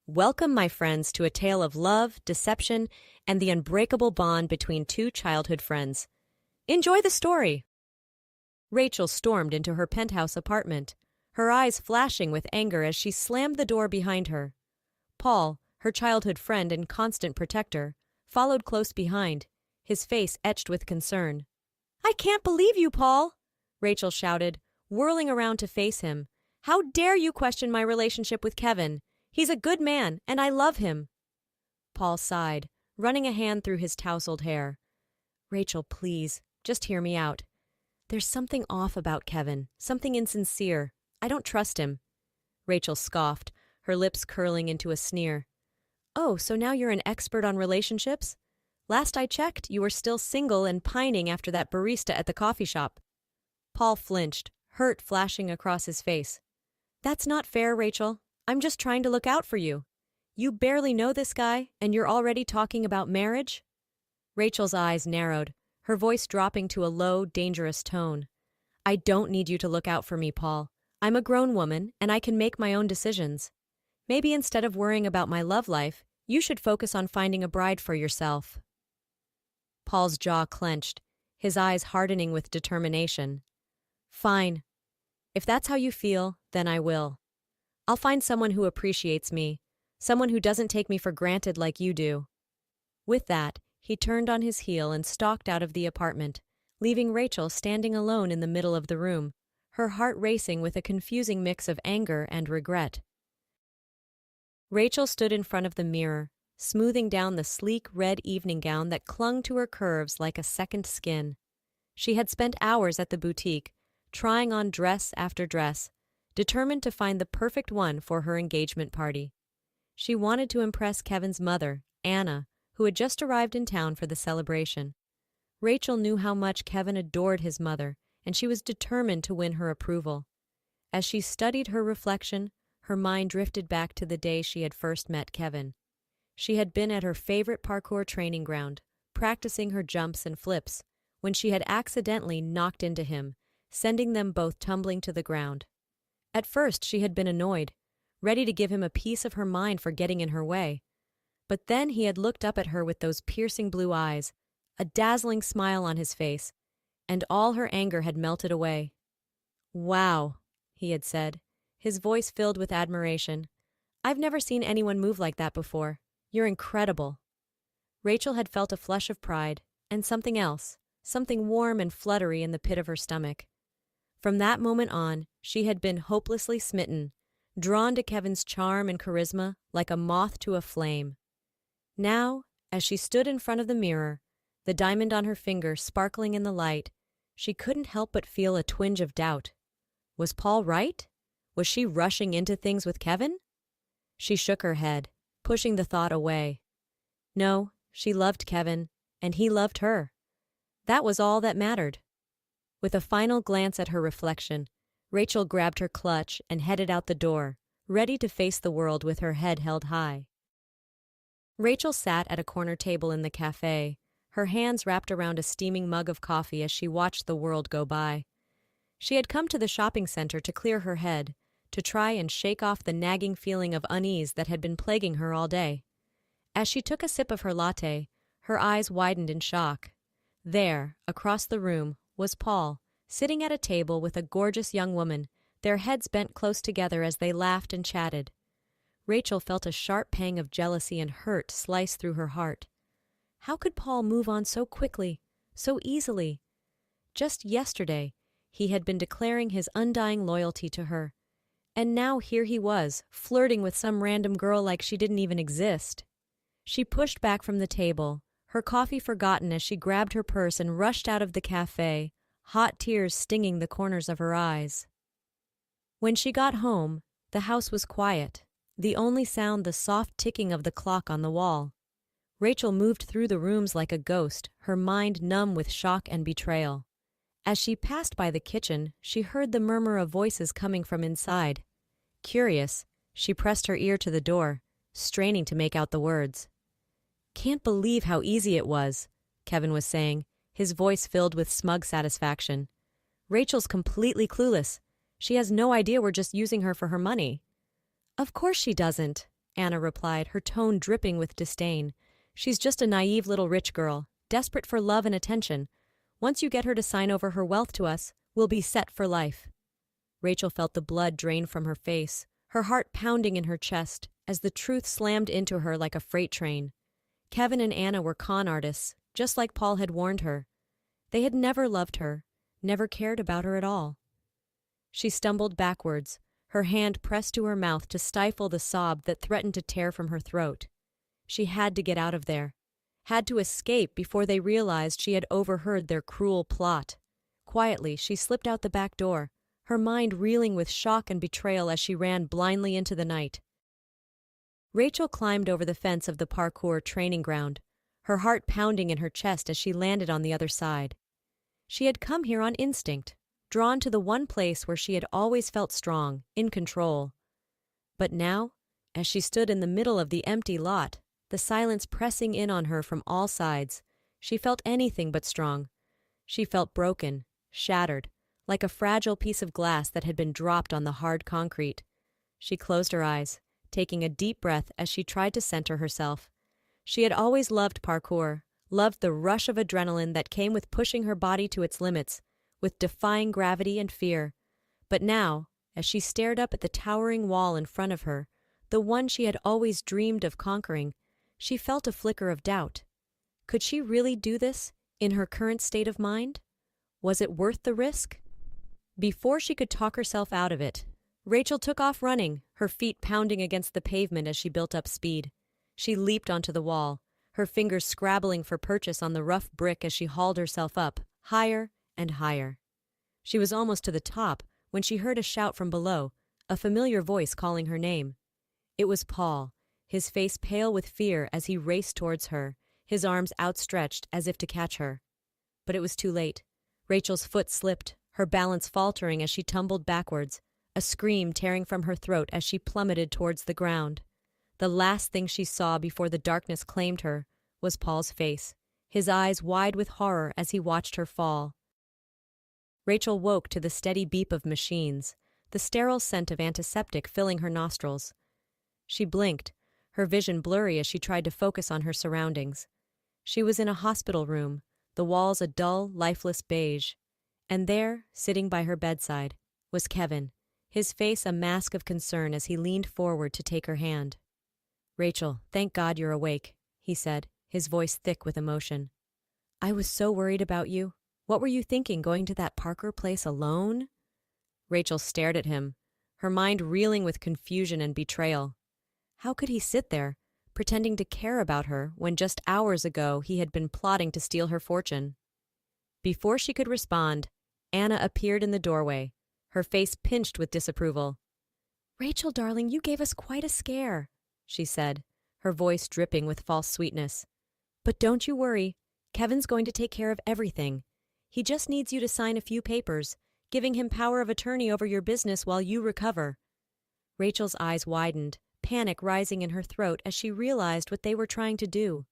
Welcome, my friends, to a tale of love, deception, and the unbreakable bond between two childhood friends. Enjoy the story! Rachel stormed into her penthouse apartment, her eyes flashing with anger as she slammed the door behind her. Paul, her childhood friend and constant protector, followed close behind, his face etched with concern. "I can't believe you, Paul!" Rachel shouted, whirling around to face him. "How dare you question my relationship with Kevin? He's a good man, and I love him." Paul sighed, running a hand through his tousled hair. "Rachel, please, just hear me out. There's something off about Kevin, something insincere. I don't trust him." Rachel scoffed, her lips curling into a sneer. "Oh, so now you're an expert on relationships? Last I checked, you were still single and pining after that barista at the coffee shop." Paul flinched, hurt flashing across his face. "That's not fair, Rachel. I'm just trying to look out for you. You barely know this guy, and you're already talking about marriage?" Rachel's eyes narrowed, her voice dropping to a low, dangerous tone. "I don't need you to look out for me, Paul. I'm a grown woman, and I can make my own decisions. Maybe instead of worrying about my love life, you should focus on finding a bride for yourself." Paul's jaw clenched, his eyes hardening with determination. "Fine. If that's how you feel, then I will. I'll find someone who appreciates me, someone who doesn't take me for granted like you do." With that, he turned on his heel and stalked out of the apartment, leaving Rachel standing alone in the middle of the room, her heart racing with a confusing mix of anger and regret. Rachel stood in front of the mirror, smoothing down the sleek red evening gown that clung to her curves like a second skin. She had spent hours at the boutique, trying on dress after dress, determined to find the perfect one for her engagement party. She wanted to impress Kevin's mother, Anna, who had just arrived in town for the celebration. Rachel knew how much Kevin adored his mother, and she was determined to win her approval. As she studied her reflection, her mind drifted back to the day she had first met Kevin. She had been at her favorite parkour training ground, practicing her jumps and flips, when she had accidentally knocked into him, sending them both tumbling to the ground. At first she had been annoyed, ready to give him a piece of her mind for getting in her way. But then he had looked up at her with those piercing blue eyes, a dazzling smile on his face, and all her anger had melted away. "Wow," he had said, his voice filled with admiration. "I've never seen anyone move like that before. You're incredible." Rachel had felt a flush of pride, and something else, something warm and fluttery in the pit of her stomach. From that moment on, she had been hopelessly smitten, drawn to Kevin's charm and charisma like a moth to a flame. Now, as she stood in front of the mirror, the diamond on her finger sparkling in the light, she couldn't help but feel a twinge of doubt. Was Paul right? Was she rushing into things with Kevin? She shook her head, pushing the thought away. No, she loved Kevin, and he loved her. That was all that mattered. With a final glance at her reflection, Rachel grabbed her clutch and headed out the door, ready to face the world with her head held high. Rachel sat at a corner table in the cafe, her hands wrapped around a steaming mug of coffee as she watched the world go by. She had come to the shopping center to clear her head, to try and shake off the nagging feeling of unease that had been plaguing her all day. As she took a sip of her latte, her eyes widened in shock. There, across the room, was Paul, sitting at a table with a gorgeous young woman, their heads bent close together as they laughed and chatted. Rachel felt a sharp pang of jealousy and hurt slice through her heart. How could Paul move on so quickly, so easily? Just yesterday, he had been declaring his undying loyalty to her, and now here he was, flirting with some random girl like she didn't even exist. She pushed back from the table, her coffee forgotten as she grabbed her purse and rushed out of the cafe, hot tears stinging the corners of her eyes. When she got home, the house was quiet, the only sound the soft ticking of the clock on the wall. Rachel moved through the rooms like a ghost, her mind numb with shock and betrayal. As she passed by the kitchen, she heard the murmur of voices coming from inside. Curious, she pressed her ear to the door, straining to make out the words. "Can't believe how easy it was," Kevin was saying, his voice filled with smug satisfaction. "Rachel's completely clueless. She has no idea we're just using her for her money." "Of course she doesn't," Anna replied, her tone dripping with disdain. She's just a naive little rich girl, desperate for love and attention. Once you get her to sign over her wealth to us, we'll be set for life. Rachel felt the blood drain from her face, her heart pounding in her chest as the truth slammed into her like a freight train. Kevin and Anna were con artists, just like Paul had warned her. They had never loved her, never cared about her at all. She stumbled backwards, her hand pressed to her mouth to stifle the sob that threatened to tear from her throat. She had to get out of there, had to escape before they realized she had overheard their cruel plot. Quietly, she slipped out the back door, her mind reeling with shock and betrayal as she ran blindly into the night. Rachel climbed over the fence of the parkour training ground, her heart pounding in her chest as she landed on the other side. She had come here on instinct, drawn to the one place where she had always felt strong, in control. But now, as she stood in the middle of the empty lot, the silence pressing in on her from all sides, she felt anything but strong. She felt broken, shattered, like a fragile piece of glass that had been dropped on the hard concrete. She closed her eyes, taking a deep breath as she tried to center herself. She had always loved parkour, loved the rush of adrenaline that came with pushing her body to its limits, with defying gravity and fear. But now, as she stared up at the towering wall in front of her, the one she had always dreamed of conquering, she felt a flicker of doubt. Could she really do this, in her current state of mind? Was it worth the risk? Before she could talk herself out of it, Rachel took off running, her feet pounding against the pavement as she built up speed. She leaped onto the wall, her fingers scrabbling for purchase on the rough brick as she hauled herself up, higher and higher. She was almost to the top when she heard a shout from below, a familiar voice calling her name. It was Paul, his face pale with fear as he raced towards her, his arms outstretched as if to catch her. But it was too late. Rachel's foot slipped, her balance faltering as she tumbled backwards, a scream tearing from her throat as she plummeted towards the ground. The last thing she saw before the darkness claimed her was Paul's face, his eyes wide with horror as he watched her fall. Rachel woke to the steady beep of machines, the sterile scent of antiseptic filling her nostrils. She blinked, her vision blurry as she tried to focus on her surroundings. She was in a hospital room, the walls a dull, lifeless beige. And there, sitting by her bedside, was Kevin, his face a mask of concern as he leaned forward to take her hand. "Rachel, thank God you're awake," he said, his voice thick with emotion. "I was so worried about you. What were you thinking going to that Parker place alone?" Rachel stared at him, her mind reeling with confusion and betrayal. How could he sit there, pretending to care about her when just hours ago he had been plotting to steal her fortune? Before she could respond, Anna appeared in the doorway, her face pinched with disapproval. "Rachel, darling, you gave us quite a scare," she said, her voice dripping with false sweetness. "But don't you worry. Kevin's going to take care of everything. He just needs you to sign a few papers, giving him power of attorney over your business while you recover." Rachel's eyes widened, panic rising in her throat as she realized what they were trying to do.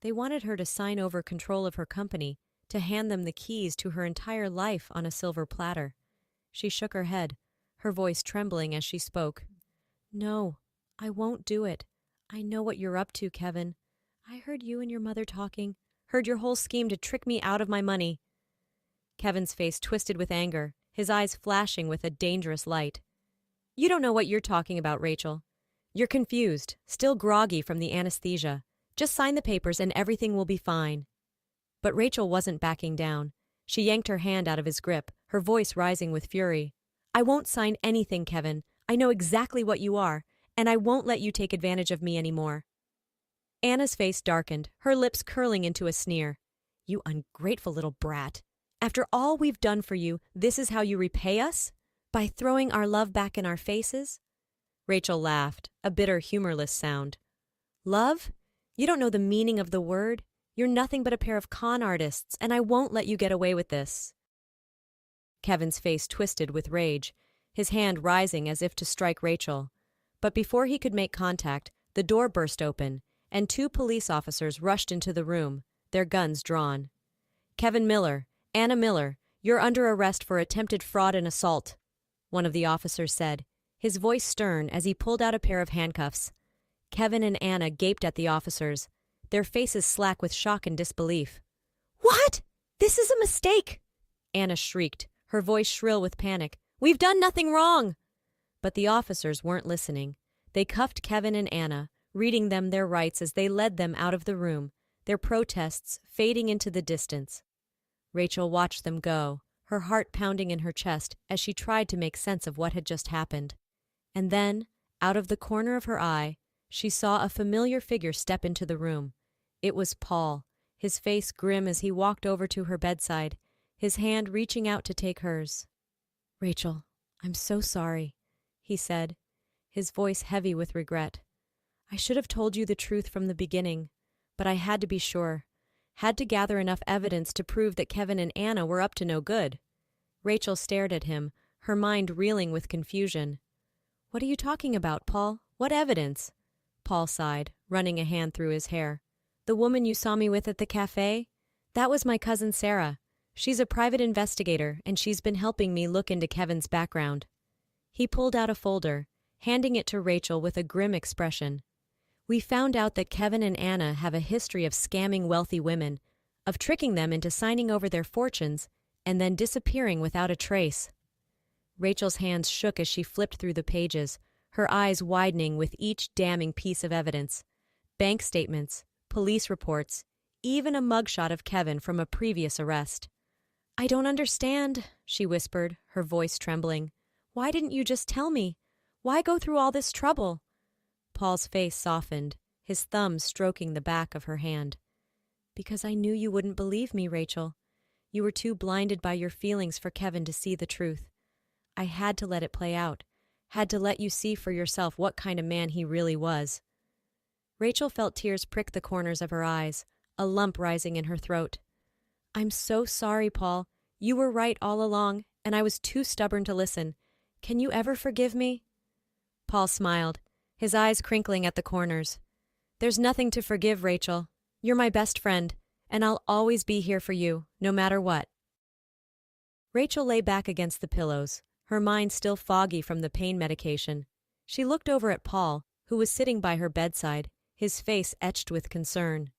They wanted her to sign over control of her company, to hand them the keys to her entire life on a silver platter. She shook her head, her voice trembling as she spoke. "No, I won't do it. I know what you're up to, Kevin. I heard you and your mother talking, heard your whole scheme to trick me out of my money." Kevin's face twisted with anger, his eyes flashing with a dangerous light. "You don't know what you're talking about, Rachel. You're confused, still groggy from the anesthesia. Just sign the papers and everything will be fine." But Rachel wasn't backing down. She yanked her hand out of his grip, her voice rising with fury. "I won't sign anything, Kevin. I know exactly what you are, and I won't let you take advantage of me anymore." Anna's face darkened, her lips curling into a sneer. "You ungrateful little brat. After all we've done for you, this is how you repay us? By throwing our love back in our faces?" Rachel laughed, a bitter, humorless sound. "Love? You don't know the meaning of the word. You're nothing but a pair of con artists, and I won't let you get away with this." Kevin's face twisted with rage, his hand rising as if to strike Rachel. But before he could make contact, the door burst open, and 2 police officers rushed into the room, their guns drawn. "Kevin Miller, Anna Miller, you're under arrest for attempted fraud and assault," one of the officers said, his voice stern as he pulled out a pair of handcuffs. Kevin and Anna gaped at the officers, their faces slack with shock and disbelief. "What? This is a mistake!" Anna shrieked, her voice shrill with panic. "We've done nothing wrong!" But the officers weren't listening. They cuffed Kevin and Anna, reading them their rights as they led them out of the room, their protests fading into the distance. Rachel watched them go, her heart pounding in her chest as she tried to make sense of what had just happened. And then, out of the corner of her eye, she saw a familiar figure step into the room. It was Paul, his face grim as he walked over to her bedside, his hand reaching out to take hers. "Rachel, I'm so sorry," he said, his voice heavy with regret. "I should have told you the truth from the beginning, but I had to be sure. Had to gather enough evidence to prove that Kevin and Anna were up to no good." Rachel stared at him, her mind reeling with confusion. "What are you talking about, Paul? What evidence?" Paul sighed, running a hand through his hair. "The woman you saw me with at the cafe? That was my cousin Sarah. She's a private investigator, and she's been helping me look into Kevin's background." He pulled out a folder, handing it to Rachel with a grim expression. "We found out that Kevin and Anna have a history of scamming wealthy women, of tricking them into signing over their fortunes, and then disappearing without a trace." Rachel's hands shook as she flipped through the pages, her eyes widening with each damning piece of evidence. Bank statements, police reports, even a mugshot of Kevin from a previous arrest. "I don't understand," she whispered, her voice trembling. "Why didn't you just tell me? Why go through all this trouble?" Paul's face softened, his thumb stroking the back of her hand. "Because I knew you wouldn't believe me, Rachel. You were too blinded by your feelings for Kevin to see the truth. I had to let it play out, had to let you see for yourself what kind of man he really was." Rachel felt tears prick the corners of her eyes, a lump rising in her throat. "I'm so sorry, Paul. You were right all along, and I was too stubborn to listen. Can you ever forgive me?" Paul smiled, his eyes crinkling at the corners. "There's nothing to forgive, Rachel. You're my best friend, and I'll always be here for you, no matter what." Rachel lay back against the pillows, her mind still foggy from the pain medication. She looked over at Paul, who was sitting by her bedside, his face etched with concern.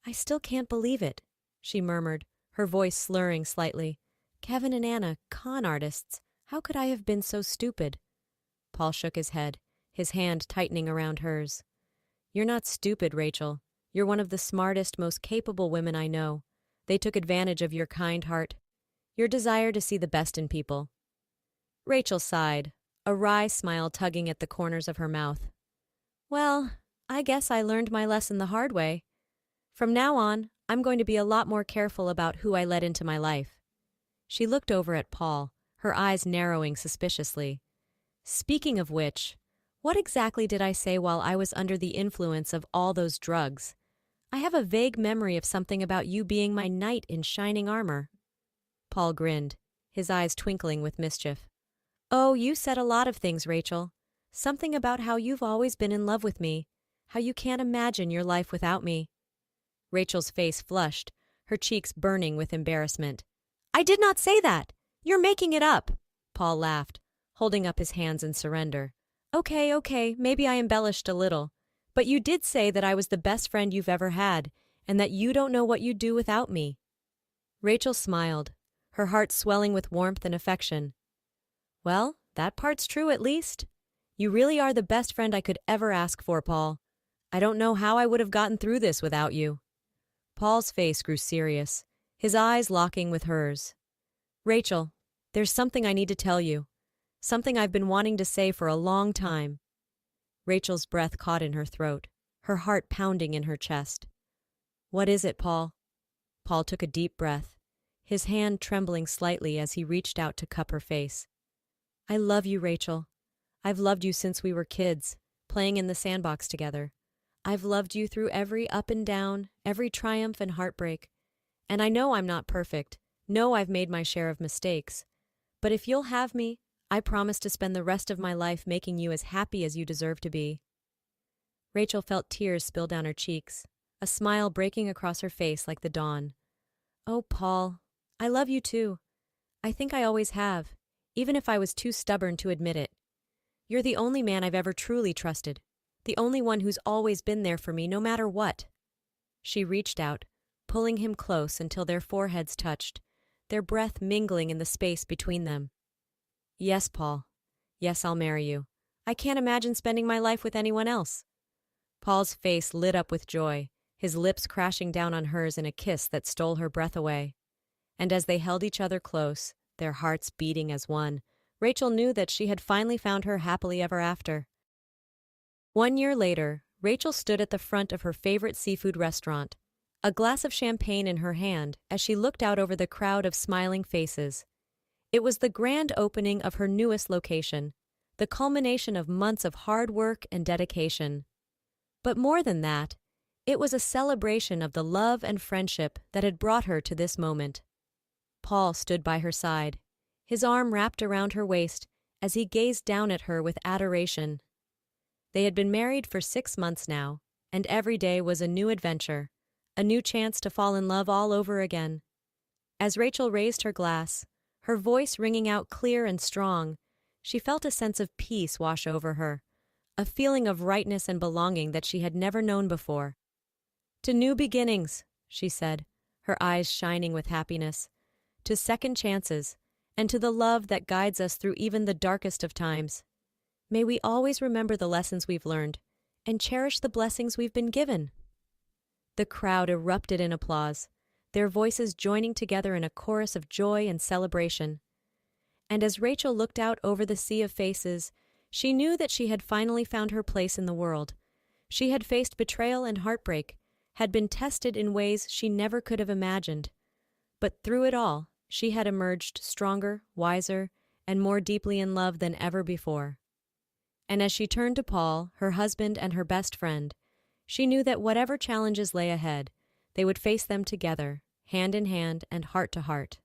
"I still can't believe it," she murmured, her voice slurring slightly. "Kevin and Anna, con artists. How could I have been so stupid?" Paul shook his head, his hand tightening around hers. "You're not stupid, Rachel. You're one of the smartest, most capable women I know. They took advantage of your kind heart, your desire to see the best in people." Rachel sighed, a wry smile tugging at the corners of her mouth. "Well, I guess I learned my lesson the hard way. From now on, I'm going to be a lot more careful about who I let into my life." She looked over at Paul, her eyes narrowing suspiciously. "Speaking of which, what exactly did I say while I was under the influence of all those drugs? I have a vague memory of something about you being my knight in shining armor." Paul grinned, his eyes twinkling with mischief. "Oh, you said a lot of things, Rachel. Something about how you've always been in love with me, how you can't imagine your life without me." Rachel's face flushed, her cheeks burning with embarrassment. "I did not say that! You're making it up!" Paul laughed, holding up his hands in surrender. Okay, maybe I embellished a little. But you did say that I was the best friend you've ever had, and that you don't know what you'd do without me." Rachel smiled, her heart swelling with warmth and affection. "Well, that part's true at least. You really are the best friend I could ever ask for, Paul. I don't know how I would have gotten through this without you." Paul's face grew serious, his eyes locking with hers. "Rachel, there's something I need to tell you. Something I've been wanting to say for a long time." Rachel's breath caught in her throat, her heart pounding in her chest. "What is it, Paul?" Paul took a deep breath, his hand trembling slightly as he reached out to cup her face. "I love you, Rachel. I've loved you since we were kids, playing in the sandbox together. I've loved you through every up and down, every triumph and heartbreak. And I know I'm not perfect, know I've made my share of mistakes. But if you'll have me, I promise to spend the rest of my life making you as happy as you deserve to be." Rachel felt tears spill down her cheeks, a smile breaking across her face like the dawn. "Oh, Paul, I love you too. I think I always have, even if I was too stubborn to admit it. You're the only man I've ever truly trusted. the only one who's always been there for me no matter what." She reached out, pulling him close until their foreheads touched, their breath mingling in the space between them. "Yes, Paul. Yes, I'll marry you. I can't imagine spending my life with anyone else." Paul's face lit up with joy, his lips crashing down on hers in a kiss that stole her breath away. And as they held each other close, their hearts beating as one, Rachel knew that she had finally found her happily ever after. 1 year later, Rachel stood at the front of her favorite seafood restaurant, a glass of champagne in her hand as she looked out over the crowd of smiling faces. It was the grand opening of her newest location, the culmination of months of hard work and dedication. But more than that, it was a celebration of the love and friendship that had brought her to this moment. Paul stood by her side, his arm wrapped around her waist as he gazed down at her with adoration. They had been married for 6 months now, and every day was a new adventure, a new chance to fall in love all over again. As Rachel raised her glass, her voice ringing out clear and strong, she felt a sense of peace wash over her, a feeling of rightness and belonging that she had never known before. "To new beginnings," she said, her eyes shining with happiness, "to second chances, and to the love that guides us through even the darkest of times. May we always remember the lessons we've learned, and cherish the blessings we've been given." The crowd erupted in applause, their voices joining together in a chorus of joy and celebration. And as Rachel looked out over the sea of faces, she knew that she had finally found her place in the world. She had faced betrayal and heartbreak, had been tested in ways she never could have imagined. But through it all, she had emerged stronger, wiser, and more deeply in love than ever before. And as she turned to Paul, her husband and her best friend, she knew that whatever challenges lay ahead, they would face them together, hand in hand and heart to heart.